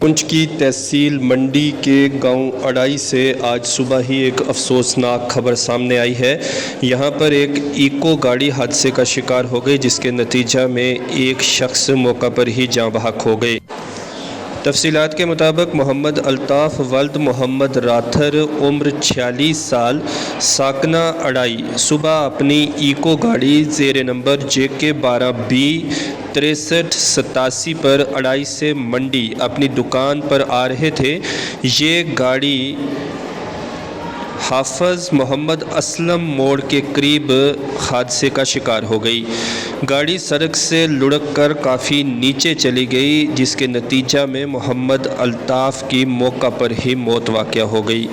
پنچ کی تحصیل منڈی کے گاؤں اڑائی سے آج صبح ہی ایک افسوسناک خبر سامنے آئی ہے۔ یہاں پر ایک ایکو گاڑی حادثے کا شکار ہو گئی، جس کے نتیجہ میں ایک شخص موقع پر ہی جاں بحق ہو گئے۔ تفصیلات کے مطابق محمد الطاف ولد محمد راتھر عمر 46 سال ساکنہ اڑائی صبح اپنی ایکو گاڑی زیر نمبر JK 12B 6387 پر اڑائی سے منڈی اپنی دکان پر آ رہے تھے۔ یہ گاڑی حافظ محمد اسلم موڑ کے قریب حادثے کا شکار ہو گئی۔ گاڑی سڑک سے لڑک کر کافی نیچے چلی گئی، جس کے نتیجہ میں محمد الطاف کی موقع پر ہی موت واقع ہو گئی۔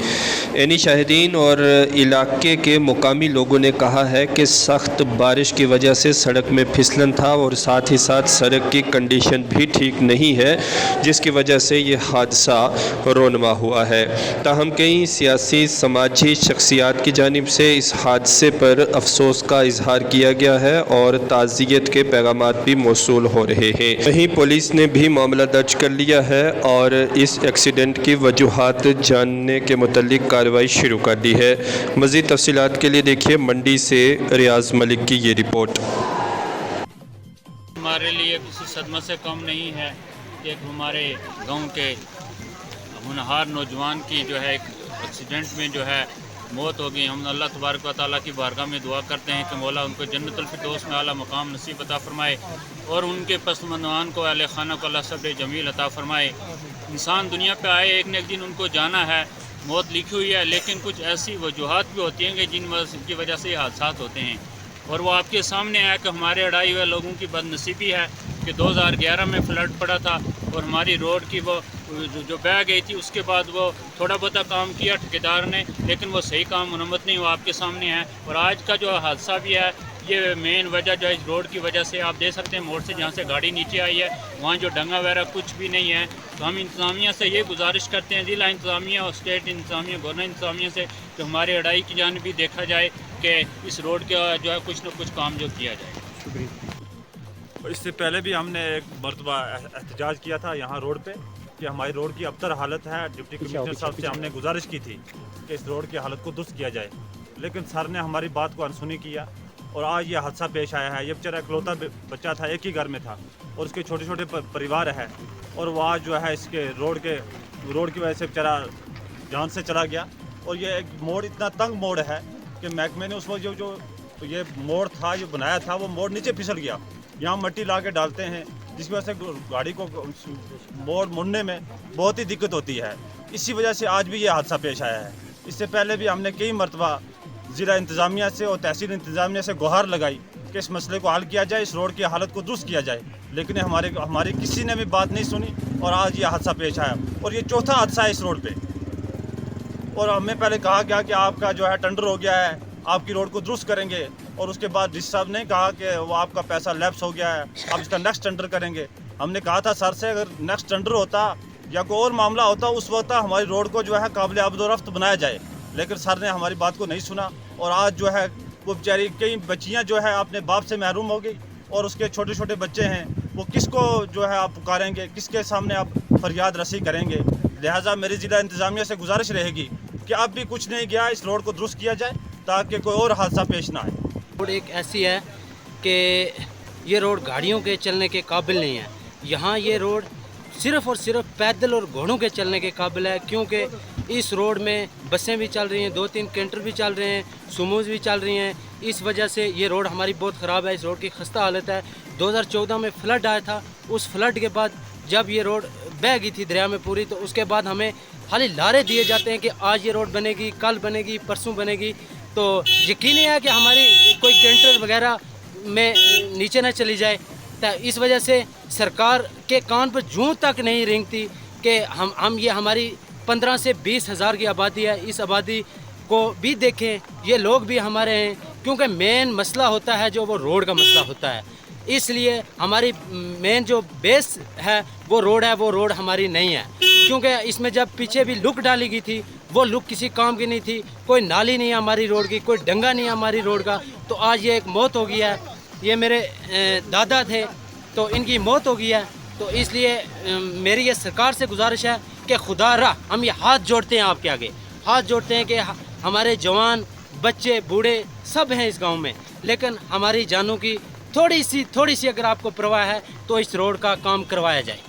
عینی شاہدین اور علاقے کے مقامی لوگوں نے کہا ہے کہ سخت بارش کی وجہ سے سڑک میں پھسلن تھا اور ساتھ ہی ساتھ سڑک کی کنڈیشن بھی ٹھیک نہیں ہے، جس کی وجہ سے یہ حادثہ رونما ہوا ہے۔ تاہم کئی سیاسی سماجی شخصیات کی جانب سے اس حادثے پر افسوس کا اظہار کیا گیا ہے اور تعزیت کے پیغامات بھی موصول ہو رہے ہیں۔ وہیں پولیس نے بھی معاملہ درج کر لیا ہے اور اس ایکسیڈنٹ کی وجوہات جاننے کے متعلق کارروائی شروع کر دی ہے۔ مزید تفصیلات کے لیے دیکھیے منڈی سے ریاض ملک کی یہ رپورٹ۔ ہمارے لیے کسی صدمہ سے کم نہیں ہے کہ ایک ہمارے گاؤں کے ہونہار نوجوان کی جو ہے ایک ایکسیڈنٹ میں جو ہے موت ہو گئی۔ ہم اللہ تبارک و تعالیٰ کی بارگاہ میں دعا کرتے ہیں کہ مولا ان کو جنت الفردوس میں اعلیٰ مقام نصیب عطا فرمائے اور ان کے پسماندگان کو اہل خانہ کو اللہ صبر جمیل عطا فرمائے۔ انسان دنیا پہ آئے، ایک نہ ایک دن ان کو جانا ہے، موت لکھی ہوئی ہے، لیکن کچھ ایسی وجوہات بھی ہوتی ہیں کہ جن کی وجہ سے یہ حادثات ہوتے ہیں، اور وہ آپ کے سامنے ہے کہ ہمارے اڑائی ہوئے لوگوں کی بد نصیبی ہے کہ 2011 میں فلڈ پڑا تھا اور ہماری روڈ کی وہ جو بہہ گئی تھی، اس کے بعد وہ تھوڑا بہت کام کیا ٹھیکیدار نے، لیکن وہ صحیح کام منعمت نہیں، وہ آپ کے سامنے ہے۔ اور آج کا جو حادثہ بھی ہے، یہ مین وجہ جو ہے اس روڈ کی وجہ سے آپ دیکھ سکتے ہیں، موڑ سے جہاں سے گاڑی نیچے آئی ہے وہاں جو ڈنگا وغیرہ کچھ بھی نہیں ہے۔ تو ہم انتظامیہ سے یہ گزارش کرتے ہیں، ضلع انتظامیہ اور اسٹیٹ انتظامیہ، گورنر انتظامیہ سے، کہ ہمارے اڑائی کی جانب بھی دیکھا جائے کہ اس روڈ کا جو ہے کچھ نہ کچھ کام جو کیا جائے۔ شکریہ۔ اس سے پہلے بھی ہم نے ایک مرتبہ احتجاج کیا تھا یہاں روڈ پہ کہ ہماری روڈ کی ابتر حالت ہے۔ ڈپٹی کمشنر صاحب سے ہم نے گزارش کی تھی کہ اس روڈ کی حالت کو درست کیا جائے، لیکن سر نے ہماری بات کو انسنی کیا اور آج یہ حادثہ پیش آیا ہے۔ یہ بیچارہ اکلوتا بچہ تھا، ایک ہی گھر میں تھا اور اس کے چھوٹے چھوٹے پریوار ہے، اور وہ آج جو ہے اس کے روڈ کی وجہ سے بیچارہ جان سے چلا گیا۔ اور یہ ایک موڑ اتنا تنگ موڑ ہے کہ محکمے نے اس وقت جو یہ موڑ تھا، جو بنایا تھا، وہ موڑ نیچے پھسل گیا۔ یہاں مٹی لا کے ڈالتے ہیں، جس کی وجہ سے گاڑی کو موڑ مڑنے میں بہت ہی دقت ہوتی ہے۔ اسی وجہ سے آج بھی یہ حادثہ پیش آیا ہے۔ اس سے پہلے بھی ہم نے کئی مرتبہ ضلع انتظامیہ سے اور تحصیل انتظامیہ سے گہار لگائی کہ اس مسئلے کو حل کیا جائے، اس روڈ کی حالت کو درست کیا جائے، لیکن ہماری کسی نے بھی بات نہیں سنی اور آج یہ حادثہ پیش آیا، اور یہ چوتھا حادثہ ہے اس روڈ پہ۔ اور ہمیں پہلے کہا گیا کہ آپ کا جو ہے ٹینڈر ہو گیا ہے، آپ کی روڈ کو درست کریں گے، اور اس کے بعد ڈی سی صاحب نے کہا کہ وہ آپ کا پیسہ لیپس ہو گیا ہے، آپ اس کا نیکسٹ ٹینڈر کریں گے۔ ہم نے کہا تھا سر سے اگر نیکسٹ ٹینڈر ہوتا یا کوئی اور معاملہ ہوتا، اس وقت ہماری روڈ کو جو ہے قابل آمد و رفت بنایا جائے، لیکن سر نے ہماری بات کو نہیں سنا، اور آج جو ہے وہ بیچاری کئی بچیاں جو ہے اپنے باپ سے محروم ہو گئی، اور اس کے چھوٹے چھوٹے بچے ہیں، وہ کس کو جو ہے آپ پکاریں گے، کس کے سامنے آپ فریاد رسی کریں گے؟ لہٰذا میری ضلع انتظامیہ سے گزارش رہے گی کہ اب بھی کچھ نہیں گیا، اس روڈ کو درست کیا جائے تاکہ کوئی اور حادثہ پیش نہ آئے۔ روڈ ایک ایسی ہے کہ یہ روڈ گاڑیوں کے چلنے کے قابل نہیں ہے۔ یہاں یہ روڈ صرف اور صرف پیدل اور گھوڑوں کے چلنے کے قابل ہے، کیونکہ اس روڈ میں بسیں بھی چل رہی ہیں، 2-3 کینٹر بھی چل رہے ہیں، سوموز بھی چل رہی ہیں۔ اس وجہ سے یہ روڈ ہماری بہت خراب ہے، اس روڈ کی خستہ حالت ہے۔ 2014 میں فلڈ آیا تھا، اس فلڈ کے بعد جب یہ روڈ بہہ گئی تھی دریا میں پوری، تو اس کے بعد ہمیں خالی لارے دیے جاتے ہیں کہ آج یہ روڈ بنے گی، کل بنے گی، پرسوں بنے گی، تو یقینی ہے کہ ہماری کوئی کینٹر وغیرہ میں نیچے نہ چلی جائے۔ اس وجہ سے سرکار کے کان پر جوں تک نہیں رینگتی کہ ہم یہ ہماری 15 سے 20 ہزار کی آبادی ہے، اس آبادی کو بھی دیکھیں، یہ لوگ بھی ہمارے ہیں، کیونکہ مین مسئلہ ہوتا ہے جو وہ روڈ کا مسئلہ ہوتا ہے۔ اس لیے ہماری مین جو بیس ہے وہ روڈ ہے، وہ روڈ ہماری نہیں ہے، کیونکہ اس میں جب پیچھے بھی لک ڈالی گئی تھی، وہ لک کسی کام کی نہیں تھی، کوئی نالی نہیں ہے ہماری روڈ کی، کوئی ڈنگا نہیں ہے ہماری روڈ کا، تو آج یہ ایک موت ہو گئی ہے۔ یہ میرے دادا تھے تو ان کی موت ہو گئی ہے، تو اس لیے میری یہ سرکار سے گزارش ہے کہ خدا را ہم یہ ہاتھ جوڑتے ہیں آپ کے آگے، ہاتھ جوڑتے ہیں کہ ہمارے جوان بچے بوڑھے سب ہیں اس گاؤں میں، لیکن ہماری جانوں کی تھوڑی سی اگر آپ کو پرواہ ہے تو اس روڈ کا کام کروایا جائے۔